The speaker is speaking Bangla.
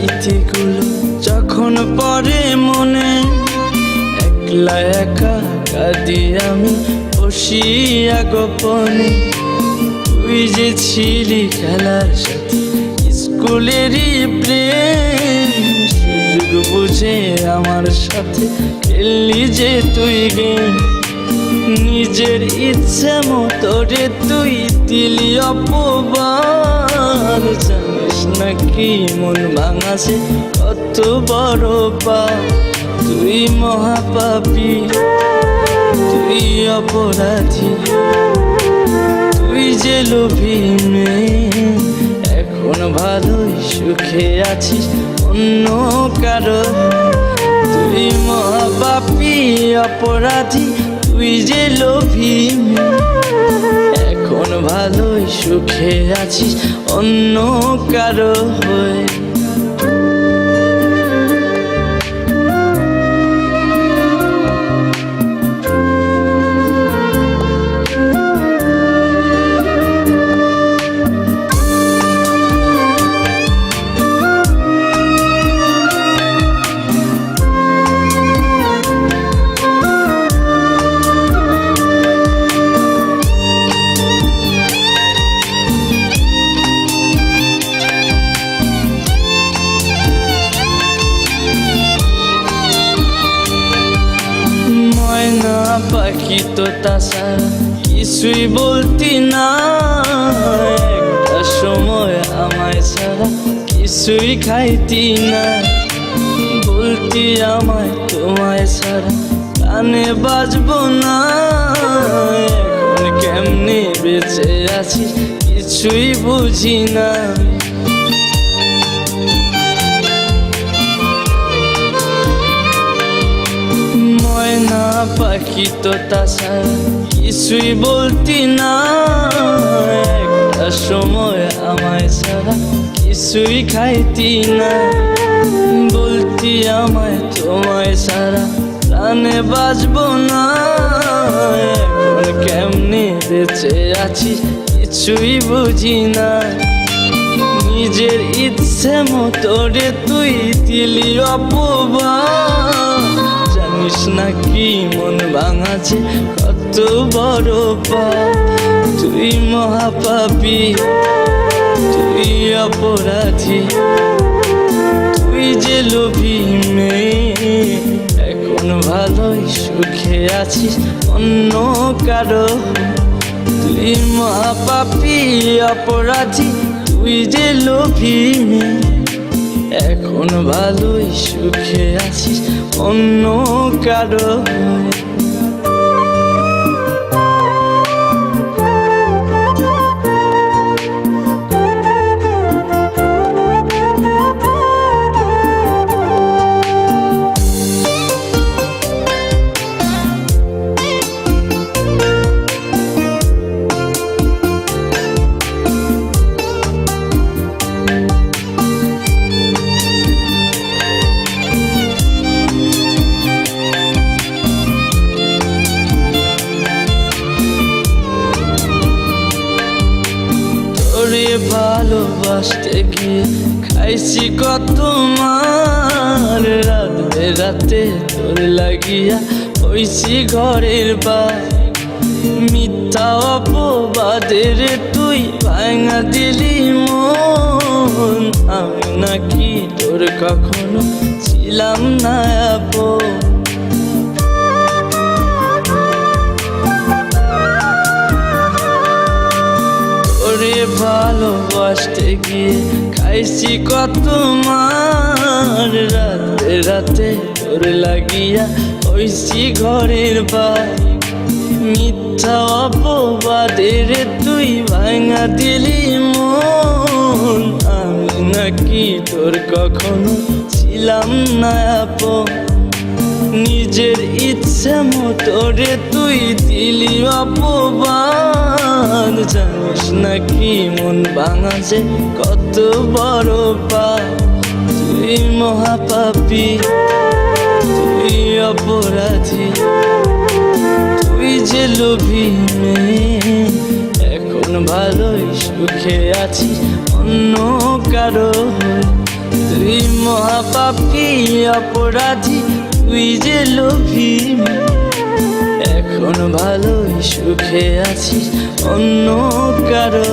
স্মৃতিগুলো যখন পড়ে মনে, একলা একা কাঁদি আমি বসিয়া গোপনে। তুই যে ছিলি খেলার সাথে স্কুলেরই প্রেম, সুযোগ বুঝে আমার সাথে খেললি যে তুই গেম। নিজের ইচ্ছে মতো রে তুই দিলি অপবাদ, জানিস নাকি মন ভাঙাছে কত বড় পাপ। তুই মহাপাপী, তুই অপরাধী, তুই যে লোভী মেয়ে। এখন ভালোই সুখে আছিস অন্য কারো। তুই মহাপাপী অপরাধী, তুই যে লোভী মেয়ে। এখন ভালোই সুখে আছিস অন্য কারো হয়ে। পাখি তো তাছাড়া কিছুই বলতি না, একটা সময় আমায় ছাড়া কিছুই খাইতি না। বলতি আমায় তোমায় ছাড়া কানে বাজবো না। এখন কেমনে বেঁচে আছি কিছুই বুঝি না। পাখি তো তাছাড়া কিছুই বলতি না, একটা সময় আমায় ছাড়া কিছুই খাইতি না। বলতি আমায় তোমায় ছাড়া প্রাণে বাজবো না। এখন কেমনে বেঁচে আছি কিছুই বুঝি না। নিজের ইচ্ছে মতো রে তুই দিলি অপবাদ, জানিস নাকি মন ভাঙাছে কত বড় পাপ। তুই মহাপাপী, তুই অপরাধী, তুই যে লোভী মেয়ে। এখন ভালোই সুখে আছিস অন্য কারো। তুই মহাপাপী অপরাধী, তুই যে লোভী মেয়ে। এখন ভালোই সুখে আছিস অন্য কারো। ভালোবাসতে গিয়ে খাইছি কত মার, রাত বেরাতে তোর লাগিয়া হইছি ঘরের বার। মিথ্যা অপবাদের তুই ভাঙা দিলি মন, আমি নাকি তোর কখনো ছিলাম না আপন। ভালোবাসতে গিয়ে খাইছি কত মার, রাতে রাতে তোর লাগিয়া হইছি ঘরের বার। মিথ্যা অপবাদের তুই ভাঙা দিলি মন, আমি নাকি তোর কখনো ছিলাম না আপন। নিজের ইচ্ছে মতো রে তুই দিলি অপবাদ, জানিস নাকি মন ভাঙাছে কত বড় পাপ। তুই মহাপাপী, তুই অপরাধী, তুই যে লোভী মেয়ে। এখন ভালোই সুখে আছি অন্য কারো। তুই মহাপাপী অপরাধী, তুই যে লোভী মেয়ে। এখন ভালোই সুখে আছিস অন্য কারো